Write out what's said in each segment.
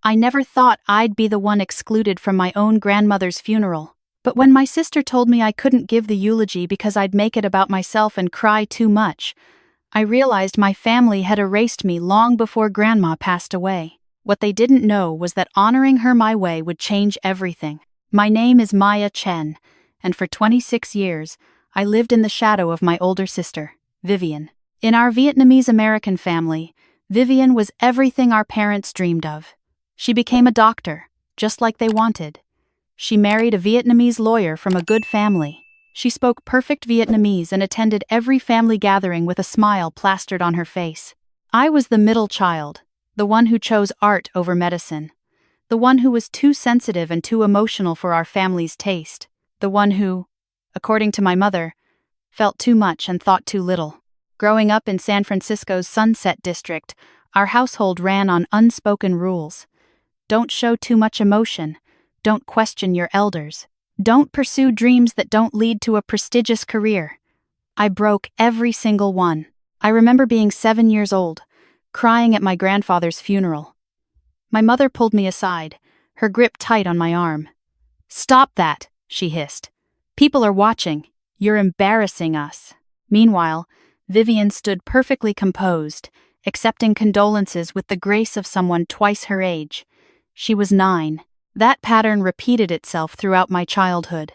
I never thought I'd be the one excluded from my own grandmother's funeral. But when my sister told me I couldn't give the eulogy because I'd make it about myself and cry too much, I realized my family had erased me long before Grandma passed away. What they didn't know was that honoring her my way would change everything. My name is Maya Chen, and for 26 years, I lived in the shadow of my older sister, Vivian. In our Vietnamese-American family, Vivian was everything our parents dreamed of. She became a doctor, just like they wanted. She married a Vietnamese lawyer from a good family. She spoke perfect Vietnamese and attended every family gathering with a smile plastered on her face. I was the middle child, the one who chose art over medicine. The one who was too sensitive and too emotional for our family's taste. The one who, according to my mother, felt too much and thought too little. Growing up in San Francisco's Sunset District, our household ran on unspoken rules. Don't show too much emotion. Don't question your elders. Don't pursue dreams that don't lead to a prestigious career. I broke every single one. I remember being 7 years old, crying at my grandfather's funeral. My mother pulled me aside, her grip tight on my arm. "Stop that," she hissed. "People are watching. You're embarrassing us." Meanwhile, Vivian stood perfectly composed, accepting condolences with the grace of someone twice her age. She was 9. That pattern repeated itself throughout my childhood.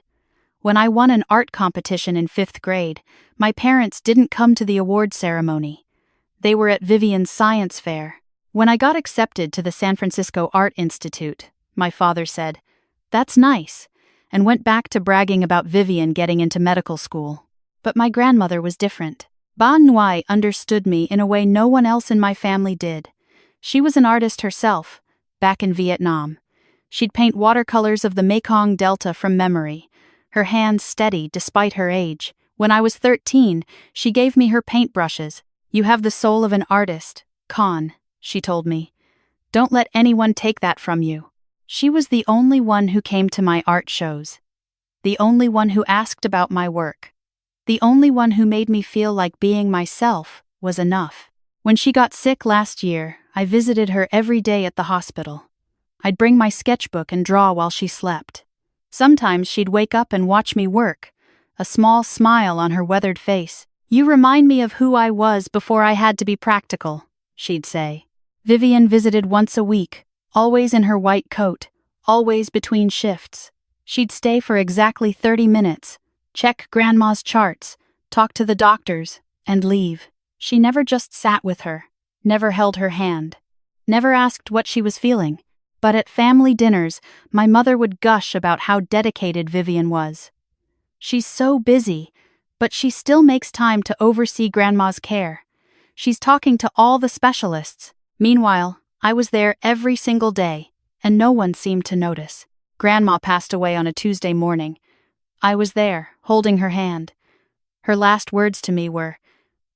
When I won an art competition in 5th grade, my parents didn't come to the award ceremony. They were at Vivian's science fair. When I got accepted to the San Francisco Art Institute, my father said, "That's nice," and went back to bragging about Vivian getting into medical school. But my grandmother was different. Ba Nguai understood me in a way no one else in my family did. She was an artist herself, back in Vietnam. She'd paint watercolors of the Mekong Delta from memory, her hands steady despite her age. When I was 13, she gave me her paintbrushes. "You have the soul of an artist, Con," she told me. "Don't let anyone take that from you." She was the only one who came to my art shows. The only one who asked about my work. The only one who made me feel like being myself was enough. When she got sick last year, I visited her every day at the hospital. I'd bring my sketchbook and draw while she slept. Sometimes she'd wake up and watch me work, a small smile on her weathered face. "You remind me of who I was before I had to be practical," she'd say. Vivian visited once a week, always in her white coat, always between shifts. She'd stay for exactly 30 minutes, check Grandma's charts, talk to the doctors, and leave. She never just sat with her, never held her hand, never asked what she was feeling. But at family dinners, my mother would gush about how dedicated Vivian was. "She's so busy, but she still makes time to oversee Grandma's care. She's talking to all the specialists." Meanwhile, I was there every single day, and no one seemed to notice. Grandma passed away on a Tuesday morning. I was there, holding her hand. Her last words to me were,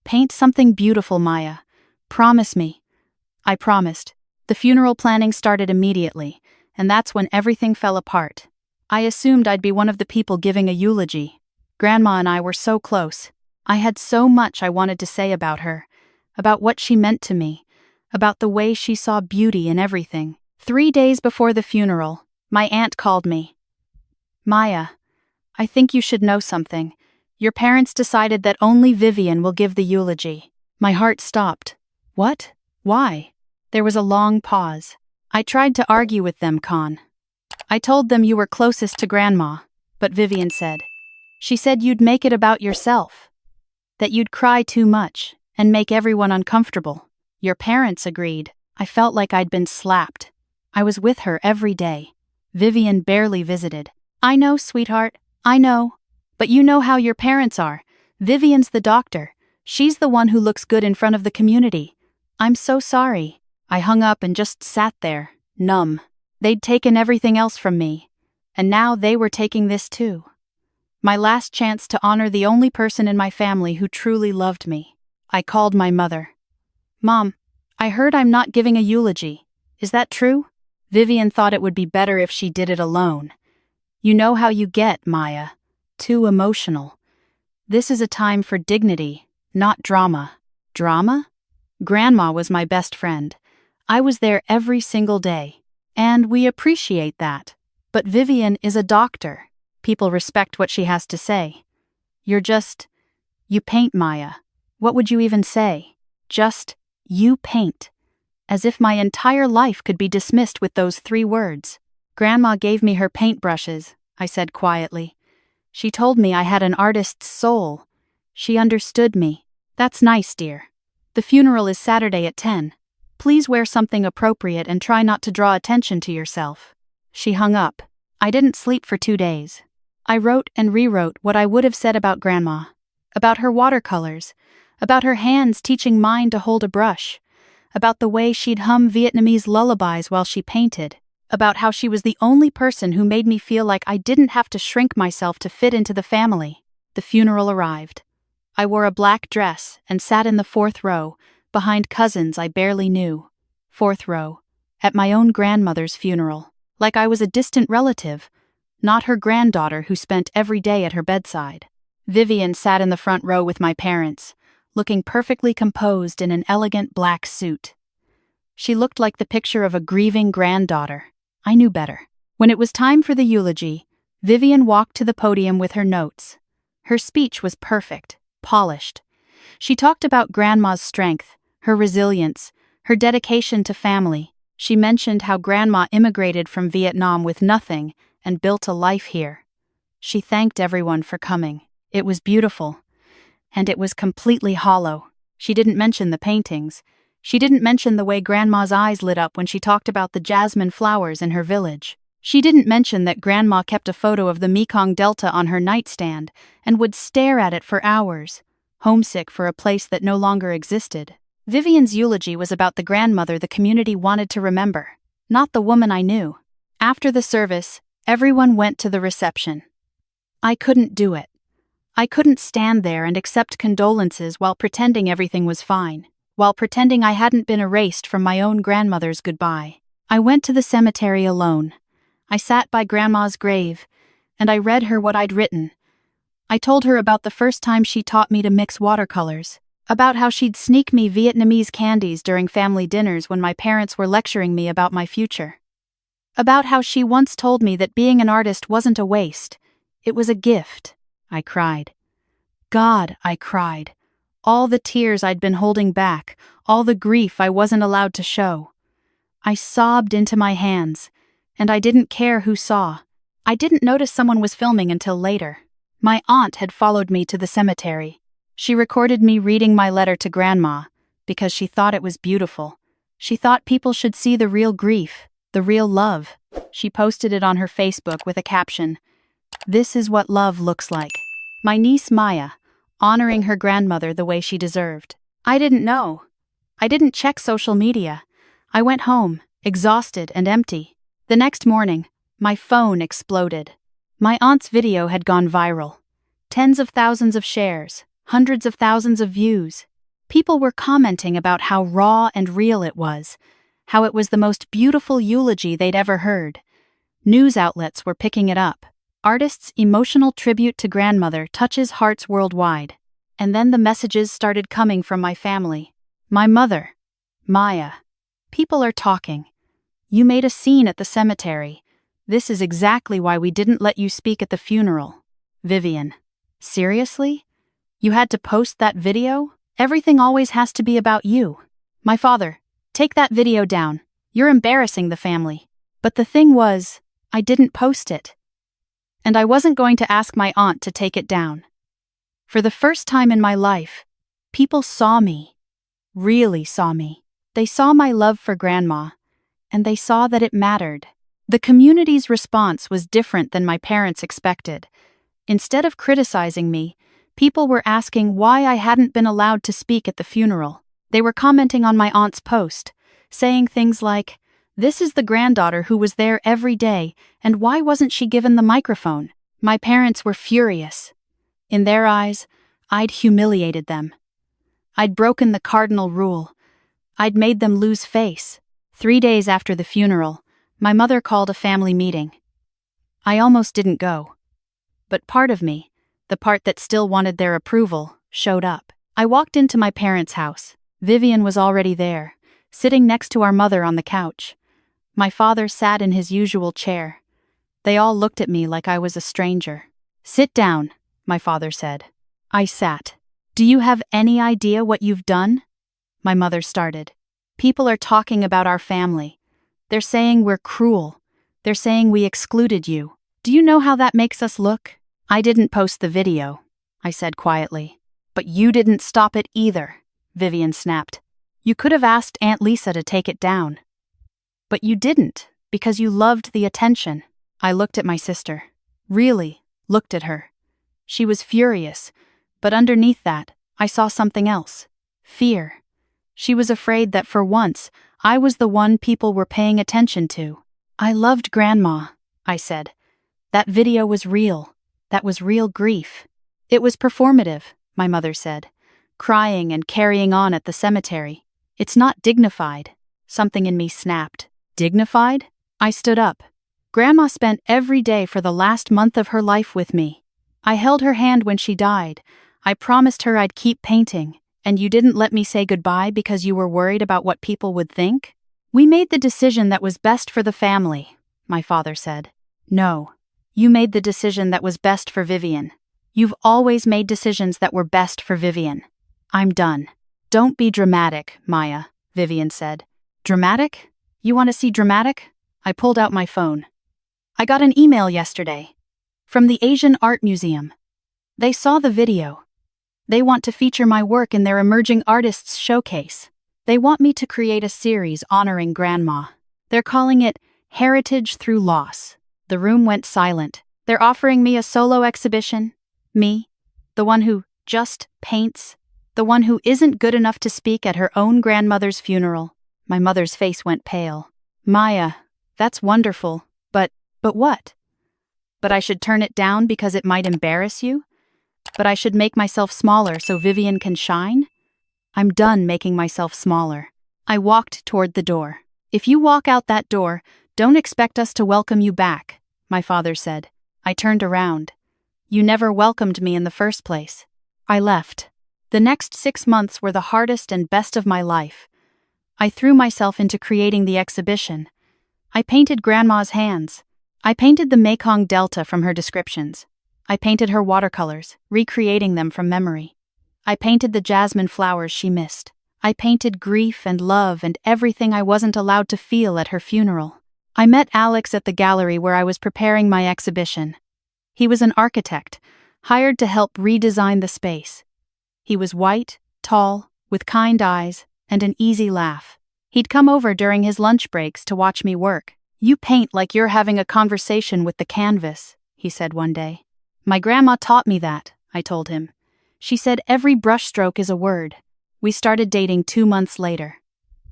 "Paint something beautiful, Maya. Promise me." I promised. The funeral planning started immediately, and that's when everything fell apart. I assumed I'd be one of the people giving a eulogy. Grandma and I were so close. I had so much I wanted to say about her, about what she meant to me, about the way she saw beauty in everything. 3 days before the funeral, my aunt called me. "Maya, I think you should know something. Your parents decided that only Vivian will give the eulogy." My heart stopped. "What? Why?" There was a long pause. "I tried to argue with them, Con. I told them you were closest to Grandma, but Vivian said. She said you'd make it about yourself. That you'd cry too much and make everyone uncomfortable. Your parents agreed." I felt like I'd been slapped. I was with her every day. Vivian barely visited. "I know, sweetheart, I know. But you know how your parents are. Vivian's the doctor. She's the one who looks good in front of the community. I'm so sorry." I hung up and just sat there, numb. They'd taken everything else from me, and now they were taking this too. My last chance to honor the only person in my family who truly loved me. I called my mother. "Mom, I heard I'm not giving a eulogy. Is that true?" Vivian thought it would be better if she did it alone. "You know how you get, Maya. Too emotional. This is a time for dignity, not drama." Drama? Grandma was my best friend. I was there every single day. And we appreciate that. But Vivian is a doctor. People respect what she has to say. You paint, Maya. What would you even say? Just, you paint. As if my entire life could be dismissed with those 3 words. Grandma gave me her paintbrushes, I said quietly. She told me I had an artist's soul. She understood me. That's nice, dear. The funeral is Saturday at 10. Please wear something appropriate and try not to draw attention to yourself. She hung up. I didn't sleep for 2 days. I wrote and rewrote what I would have said about Grandma. About her watercolors. About her hands teaching mine to hold a brush. About the way she'd hum Vietnamese lullabies while she painted. About how she was the only person who made me feel like I didn't have to shrink myself to fit into the family. The funeral arrived. I wore a black dress and sat in the 4th row, behind cousins I barely knew. 4th row. At my own grandmother's funeral. Like I was a distant relative, not her granddaughter who spent every day at her bedside. Vivian sat in the front row with my parents, looking perfectly composed in an elegant black suit. She looked like the picture of a grieving granddaughter. I knew better. When it was time for the eulogy, Vivian walked to the podium with her notes. Her speech was perfect, polished. She talked about Grandma's strength, her resilience, her dedication to family. She mentioned how Grandma immigrated from Vietnam with nothing and built a life here. She thanked everyone for coming. It was beautiful. And it was completely hollow. She didn't mention the paintings. She didn't mention the way Grandma's eyes lit up when she talked about the jasmine flowers in her village. She didn't mention that Grandma kept a photo of the Mekong Delta on her nightstand and would stare at it for hours, homesick for a place that no longer existed. Vivian's eulogy was about the grandmother the community wanted to remember, not the woman I knew. After the service, everyone went to the reception. I couldn't do it. I couldn't stand there and accept condolences while pretending everything was fine, while pretending I hadn't been erased from my own grandmother's goodbye. I went to the cemetery alone. I sat by Grandma's grave, and I read her what I'd written. I told her about the first time she taught me to mix watercolors, about how she'd sneak me Vietnamese candies during family dinners when my parents were lecturing me about my future. About how she once told me that being an artist wasn't a waste, it was a gift. I cried. God, I cried. All the tears I'd been holding back, all the grief I wasn't allowed to show. I sobbed into my hands, and I didn't care who saw. I didn't notice someone was filming until later. My aunt had followed me to the cemetery. She recorded me reading my letter to Grandma, because she thought it was beautiful. She thought people should see the real grief, the real love. She posted it on her Facebook with a caption, "This is what love looks like." My niece Maya, honoring her grandmother the way she deserved. I didn't know. I didn't check social media. I went home, exhausted and empty. The next morning, my phone exploded. My aunt's video had gone viral. Tens of thousands of shares. Hundreds of thousands of views. People were commenting about how raw and real it was, how it was the most beautiful eulogy they'd ever heard. News outlets were picking it up. Artists' emotional tribute to grandmother touches hearts worldwide. And then the messages started coming from my family. My mother, Maya. People are talking. You made a scene at the cemetery. This is exactly why we didn't let you speak at the funeral. Vivian. Seriously? You had to post that video? Everything always has to be about you. My father, take that video down. You're embarrassing the family. But the thing was, I didn't post it. And I wasn't going to ask my aunt to take it down. For the first time in my life, people saw me. Really saw me. They saw my love for Grandma, and they saw that it mattered. The community's response was different than my parents expected. Instead of criticizing me, people were asking why I hadn't been allowed to speak at the funeral. They were commenting on my aunt's post, saying things like, "This is the granddaughter who was there every day, and why wasn't she given the microphone?" My parents were furious. In their eyes, I'd humiliated them. I'd broken the cardinal rule. I'd made them lose face. 3 days after the funeral, my mother called a family meeting. I almost didn't go. But part of me, the part that still wanted their approval, showed up. I walked into my parents' house. Vivian was already there, sitting next to our mother on the couch. My father sat in his usual chair. They all looked at me like I was a stranger. "Sit down," my father said. I sat. "Do you have any idea what you've done?" My mother started. "People are talking about our family. They're saying we're cruel. They're saying we excluded you. Do you know how that makes us look?" "I didn't post the video," I said quietly. "But you didn't stop it either," Vivian snapped. "You could have asked Aunt Lisa to take it down." "But you didn't, because you loved the attention." I looked at my sister. Really looked at her. She was furious, but underneath that, I saw something else. Fear. She was afraid that for once, I was the one people were paying attention to. "I loved Grandma," I said. "That video was real. That was real grief." "It was performative," my mother said, crying and carrying on at the cemetery. "It's not dignified." Something in me snapped. Dignified? I stood up. "Grandma spent every day for the last month of her life with me. I held her hand when she died. I promised her I'd keep painting, and you didn't let me say goodbye because you were worried about what people would think?" "We made the decision that was best for the family," my father said. "No, you made the decision that was best for Vivian. You've always made decisions that were best for Vivian." "I'm done." "Don't be dramatic, Maya," Vivian said. "Dramatic? You want to see dramatic?" I pulled out my phone. "I got an email yesterday. From the Asian Art Museum. They saw the video. They want to feature my work in their Emerging Artists Showcase. They want me to create a series honoring Grandma. They're calling it Heritage Through Loss." The room went silent. "They're offering me a solo exhibition? Me? The one who just paints? The one who isn't good enough to speak at her own grandmother's funeral?" My mother's face went pale. "Maya, that's wonderful, but what? But I should turn it down because it might embarrass you? But I should make myself smaller so Vivian can shine?" "I'm done making myself smaller." I walked toward the door. "If you walk out that door, don't expect us to welcome you back," my father said. I turned around. "You never welcomed me in the first place." I left. The next 6 months were the hardest and best of my life. I threw myself into creating the exhibition. I painted Grandma's hands. I painted the Mekong Delta from her descriptions. I painted her watercolors, recreating them from memory. I painted the jasmine flowers she missed. I painted grief and love and everything I wasn't allowed to feel at her funeral. I met Alex at the gallery where I was preparing my exhibition. He was an architect, hired to help redesign the space. He was white, tall, with kind eyes, and an easy laugh. He'd come over during his lunch breaks to watch me work. "You paint like you're having a conversation with the canvas," he said one day. "My grandma taught me that," I told him. "She said every brushstroke is a word." We started dating 2 months later.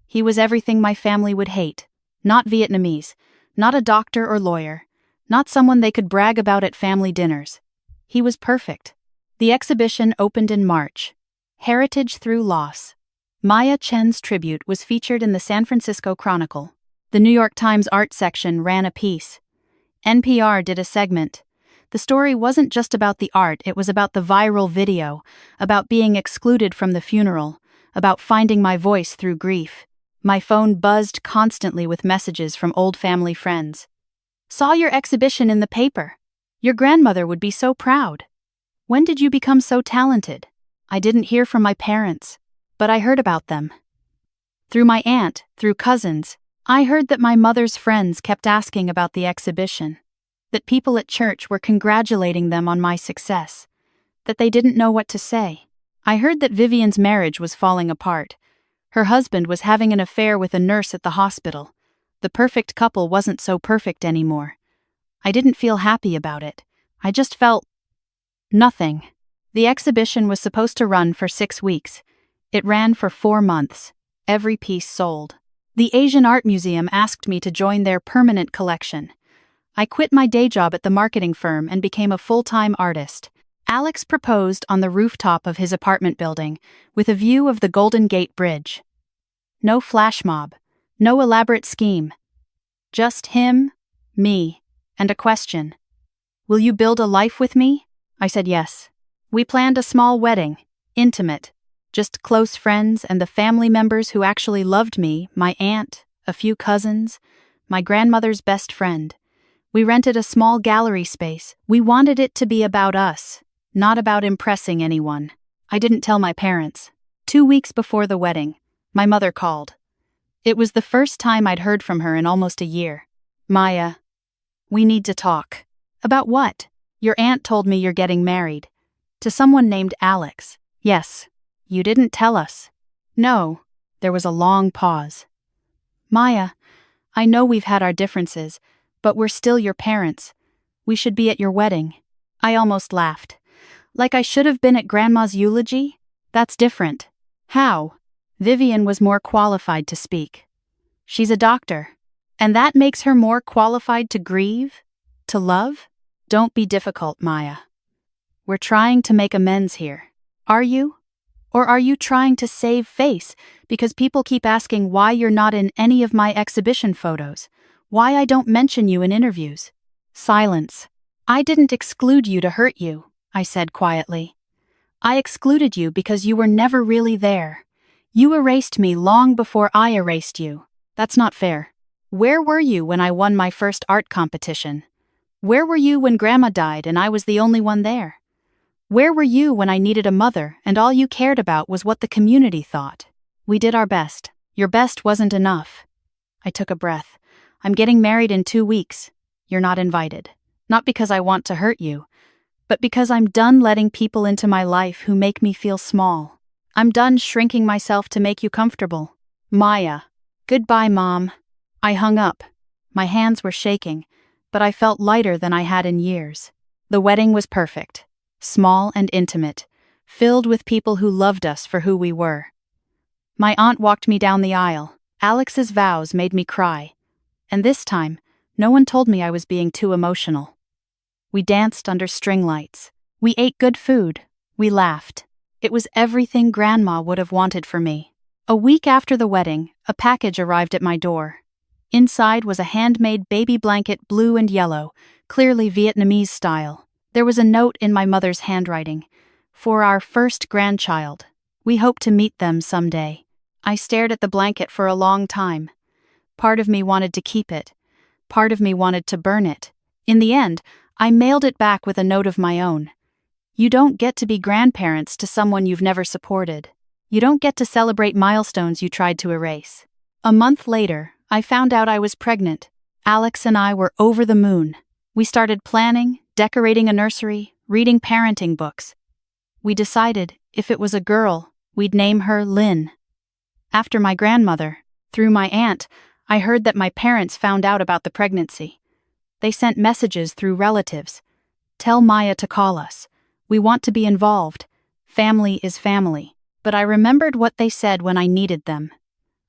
He was everything my family would hate. Not Vietnamese, not a doctor or lawyer, not someone they could brag about at family dinners. He was perfect. The exhibition opened in March. Heritage Through Loss. Maya Chen's tribute was featured in the San Francisco Chronicle. The New York Times art section ran a piece. NPR did a segment. The story wasn't just about the art, it was about the viral video, about being excluded from the funeral, about finding my voice through grief. My phone buzzed constantly with messages from old family friends. "Saw your exhibition in the paper. Your grandmother would be so proud. When did you become so talented?" I didn't hear from my parents, but I heard about them. Through my aunt, through cousins, I heard that my mother's friends kept asking about the exhibition, that people at church were congratulating them on my success, that they didn't know what to say. I heard that Vivian's marriage was falling apart. Her husband was having an affair with a nurse at the hospital. The perfect couple wasn't so perfect anymore. I didn't feel happy about it. I just felt nothing. The exhibition was supposed to run for 6 weeks. It ran for 4 months. Every piece sold. The Asian Art Museum asked me to join their permanent collection. I quit my day job at the marketing firm and became a full-time artist. Alex proposed on the rooftop of his apartment building, with a view of the Golden Gate Bridge. No flash mob, no elaborate scheme. Just him, me, and a question. "Will you build a life with me?" I said yes. We planned a small wedding, intimate, just close friends and the family members who actually loved me, my aunt, a few cousins, my grandmother's best friend. We rented a small gallery space. We wanted it to be about us, not about impressing anyone. I didn't tell my parents. 2 weeks before the wedding, my mother called. It was the first time I'd heard from her in almost a year. "Maya, we need to talk." "About what?" "Your aunt told me you're getting married. To someone named Alex." "Yes." "You didn't tell us." "No." There was a long pause. "Maya, I know we've had our differences, but we're still your parents. We should be at your wedding." I almost laughed. Like I should have been at Grandma's eulogy? That's different. How? Vivian was more qualified to speak. She's a doctor. And that makes her more qualified to grieve? To love? Don't be difficult, Maya. We're trying to make amends here. Are you? Or are you trying to save face because people keep asking why you're not in any of my exhibition photos? Why I don't mention you in interviews? Silence. "I didn't exclude you to hurt you," I said quietly. "I excluded you because you were never really there. You erased me long before I erased you. That's not fair. Where were you when I won my first art competition? Where were you when Grandma died and I was the only one there? Where were you when I needed a mother and all you cared about was what the community thought? We did our best. Your best wasn't enough." I took a breath. "I'm getting married in 2 weeks. You're not invited. Not because I want to hurt you, but because I'm done letting people into my life who make me feel small. I'm done shrinking myself to make you comfortable. Maya." "Goodbye, Mom." I hung up. My hands were shaking, but I felt lighter than I had in years. The wedding was perfect. Small and intimate, filled with people who loved us for who we were. My aunt walked me down the aisle. Alex's vows made me cry. And this time, no one told me I was being too emotional. We danced under string lights. We ate good food. We laughed. It was everything Grandma would have wanted for me. A week after the wedding, a package arrived at my door. Inside was a handmade baby blanket, blue and yellow, clearly Vietnamese style. There was a note in my mother's handwriting. "For our first grandchild. We hope to meet them someday." I stared at the blanket for a long time. Part of me wanted to keep it. Part of me wanted to burn it. In the end, I mailed it back with a note of my own. You don't get to be grandparents to someone you've never supported. You don't get to celebrate milestones you tried to erase. A month later, I found out I was pregnant. Alex and I were over the moon. We started planning, decorating a nursery, reading parenting books. We decided, if it was a girl, we'd name her Lynn. After my grandmother, through my aunt, I heard that my parents found out about the pregnancy. They sent messages through relatives. "Tell Maya to call us. We want to be involved. Family is family." But I remembered what they said when I needed them.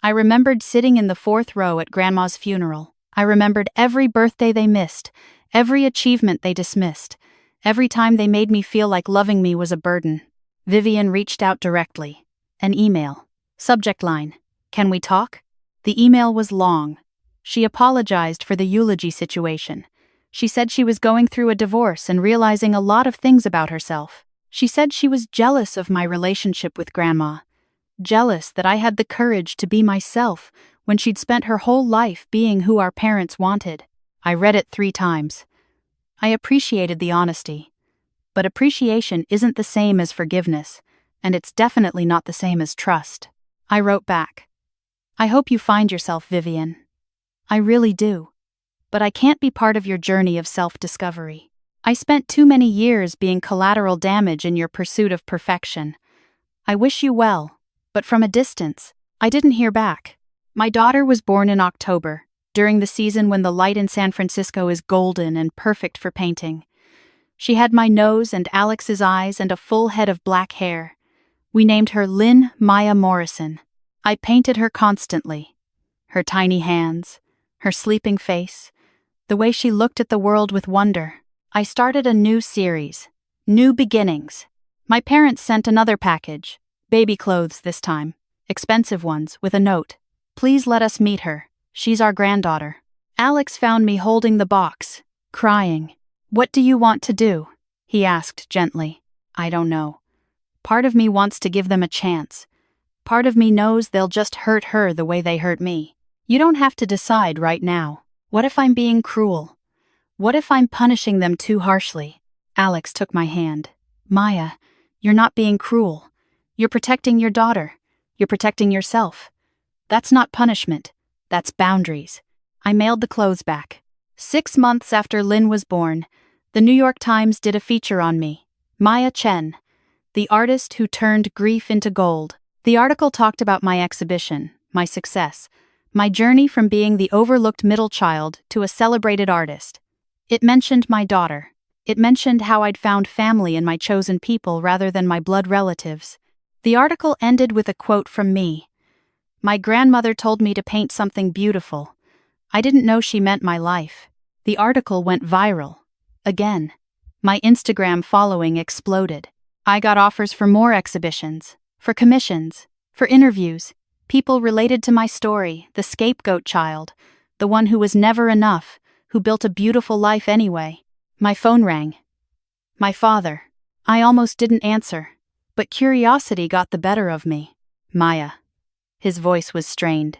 I remembered sitting in the 4th row at Grandma's funeral. I remembered every birthday they missed, every achievement they dismissed, every time they made me feel like loving me was a burden. Vivian reached out directly. An email. Subject line: "Can we talk?" The email was long. She apologized for the eulogy situation. She said she was going through a divorce and realizing a lot of things about herself. She said she was jealous of my relationship with Grandma. Jealous that I had the courage to be myself when she'd spent her whole life being who our parents wanted. I read it 3 times. I appreciated the honesty. But appreciation isn't the same as forgiveness, and it's definitely not the same as trust. I wrote back. "I hope you find yourself, Vivian. I really do. But I can't be part of your journey of self-discovery. I spent too many years being collateral damage in your pursuit of perfection. I wish you well, but from a distance." I didn't hear back. My daughter was born in October, during the season when the light in San Francisco is golden and perfect for painting. She had my nose and Alex's eyes and a full head of black hair. We named her Lynn Maya Morrison. I painted her constantly. Her tiny hands, her sleeping face, the way she looked at the world with wonder. I started a new series, New Beginnings. My parents sent another package, baby clothes this time, expensive ones, with a note. "Please let us meet her. She's our granddaughter." Alex found me holding the box, crying. "What do you want to do?" he asked gently. "I don't know. Part of me wants to give them a chance. Part of me knows they'll just hurt her the way they hurt me. You don't have to decide right now." What if I'm being cruel? What if I'm punishing them too harshly? Alex took my hand. Maya, you're not being cruel. You're protecting your daughter. You're protecting yourself. That's not punishment. That's boundaries. I mailed the clothes back. 6 months after Lynn was born, the New York Times did a feature on me. Maya Chen, the artist who turned grief into gold. The article talked about my exhibition, my success, my journey from being the overlooked middle child to a celebrated artist. It mentioned my daughter. It mentioned how I'd found family in my chosen people rather than my blood relatives. The article ended with a quote from me. My grandmother told me to paint something beautiful. I didn't know she meant my life. The article went viral. Again. My Instagram following exploded. I got offers for more exhibitions, for commissions, for interviews. People related to my story, the scapegoat child, the one who was never enough, who built a beautiful life anyway. My phone rang. My father. I almost didn't answer, but curiosity got the better of me. Maya. His voice was strained.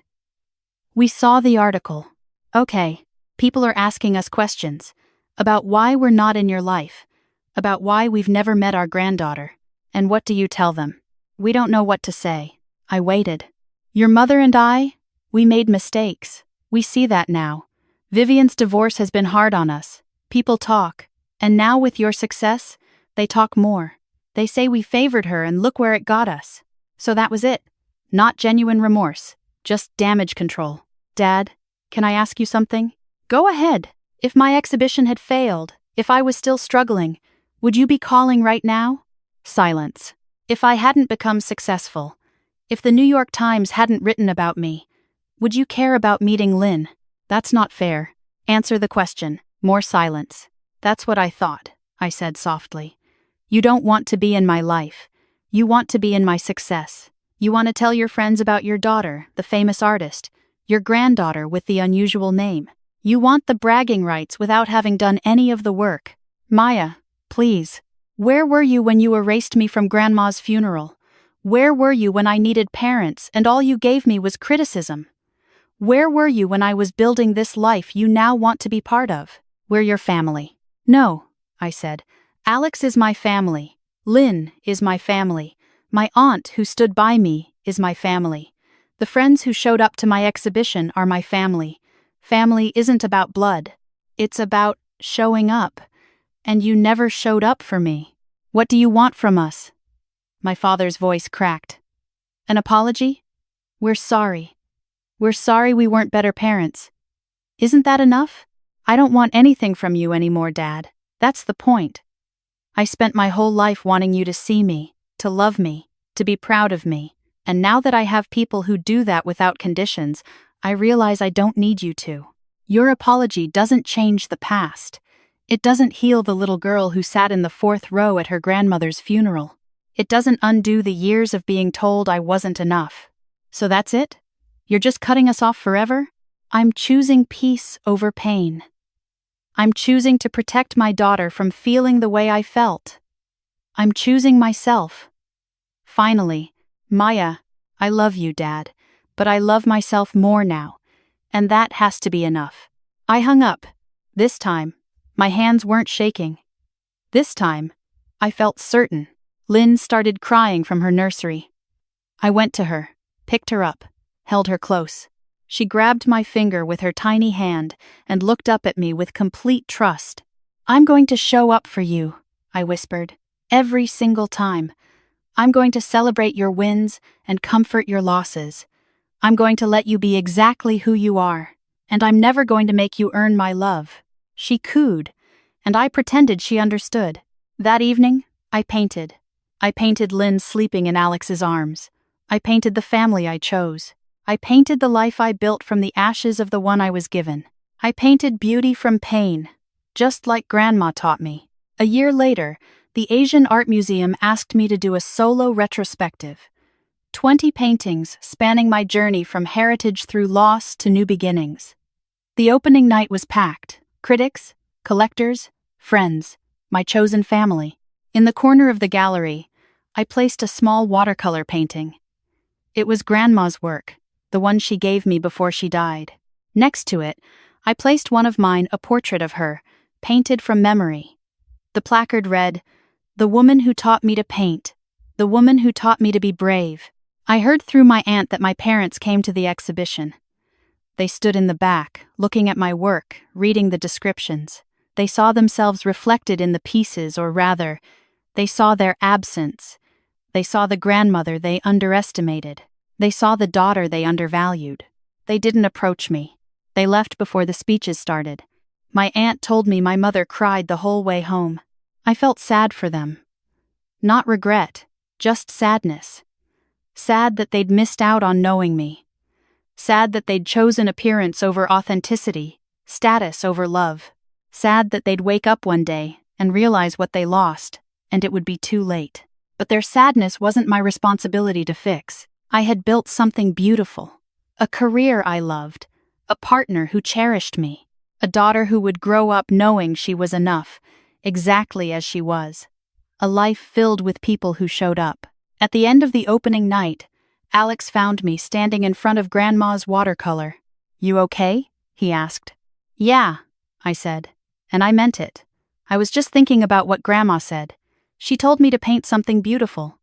We saw the article. Okay, people are asking us questions about why we're not in your life, about why we've never met our granddaughter. And what do you tell them? We don't know what to say. I waited. Your mother and I, we made mistakes. We see that now. Vivian's divorce has been hard on us. People talk. And now with your success, they talk more. They say we favored her and look where it got us. So that was it. Not genuine remorse. Just damage control. Dad, can I ask you something? Go ahead. If my exhibition had failed, if I was still struggling, would you be calling right now? Silence. If I hadn't become successful, if the New York Times hadn't written about me, would you care about meeting Lynn? That's not fair. Answer the question. More silence. That's what I thought, I said softly. You don't want to be in my life. You want to be in my success. You want to tell your friends about your daughter, the famous artist, your granddaughter with the unusual name. You want the bragging rights without having done any of the work. Maya, please. Where were you when you erased me from Grandma's funeral? Where were you when I needed parents and all you gave me was criticism? Where were you when I was building this life you now want to be part of? We're your family. No, I said. Alex is my family. Lynn is my family. My aunt who stood by me is my family. The friends who showed up to my exhibition are my family. Family isn't about blood. It's about showing up. And you never showed up for me. What do you want from us? My father's voice cracked. An apology? We're sorry. We're sorry we weren't better parents. Isn't that enough? I don't want anything from you anymore, Dad. That's the point. I spent my whole life wanting you to see me, to love me, to be proud of me. And now that I have people who do that without conditions, I realize I don't need you to. Your apology doesn't change the past. It doesn't heal the little girl who sat in the 4th row at her grandmother's funeral. It doesn't undo the years of being told I wasn't enough. So that's it? You're just cutting us off forever? I'm choosing peace over pain. I'm choosing to protect my daughter from feeling the way I felt. I'm choosing myself. Finally, Maya, I love you, Dad, but I love myself more now, and that has to be enough. I hung up. This time, my hands weren't shaking. This time, I felt certain. Lynn started crying from her nursery. I went to her, picked her up, held her close. She grabbed my finger with her tiny hand and looked up at me with complete trust. I'm going to show up for you, I whispered, every single time. I'm going to celebrate your wins and comfort your losses. I'm going to let you be exactly who you are, and I'm never going to make you earn my love. She cooed, and I pretended she understood. That evening, I painted. I painted Lynn sleeping in Alex's arms. I painted the family I chose. I painted the life I built from the ashes of the one I was given. I painted beauty from pain, just like Grandma taught me. A year later, the Asian Art Museum asked me to do a solo retrospective. 20 paintings spanning my journey from heritage through loss to new beginnings. The opening night was packed. Critics, collectors, friends, my chosen family. In the corner of the gallery, I placed a small watercolor painting. It was Grandma's work, the one she gave me before she died. Next to it, I placed one of mine, a portrait of her, painted from memory. The placard read, "The woman who taught me to paint. The woman who taught me to be brave." I heard through my aunt that my parents came to the exhibition. They stood in the back, looking at my work, reading the descriptions. They saw themselves reflected in the pieces, or rather, they saw their absence. They saw the grandmother they underestimated. They saw the daughter they undervalued. They didn't approach me. They left before the speeches started. My aunt told me my mother cried the whole way home. I felt sad for them. Not regret, just sadness. Sad that they'd missed out on knowing me. Sad that they'd chosen appearance over authenticity, status over love. Sad that they'd wake up one day and realize what they lost, and it would be too late. But their sadness wasn't my responsibility to fix. I had built something beautiful. A career I loved. A partner who cherished me. A daughter who would grow up knowing she was enough, exactly as she was. A life filled with people who showed up. At the end of the opening night, Alex found me standing in front of Grandma's watercolor. "You okay?" he asked. "Yeah," I said. And I meant it. I was just thinking about what Grandma said. She told me to paint something beautiful.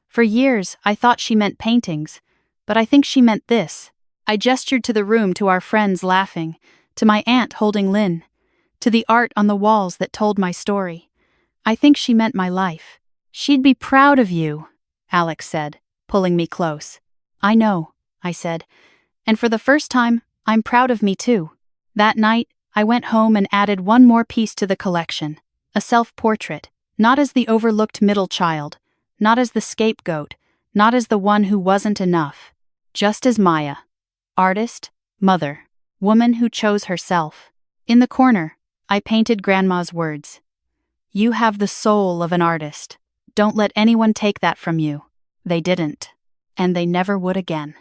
For years, I thought she meant paintings, but I think she meant this. I gestured to the room, to our friends laughing, to my aunt holding Lynn, to the art on the walls that told my story. I think she meant my life. "She'd be proud of you," Alex said, pulling me close. "I know," I said. "And for the first time, I'm proud of me too." That night, I went home and added one more piece to the collection. A self-portrait, not as the overlooked middle child, not as the scapegoat, not as the one who wasn't enough, just as Maya. Artist, mother, woman who chose herself. In the corner, I painted Grandma's words. "You have the soul of an artist. Don't let anyone take that from you." They didn't. And they never would again.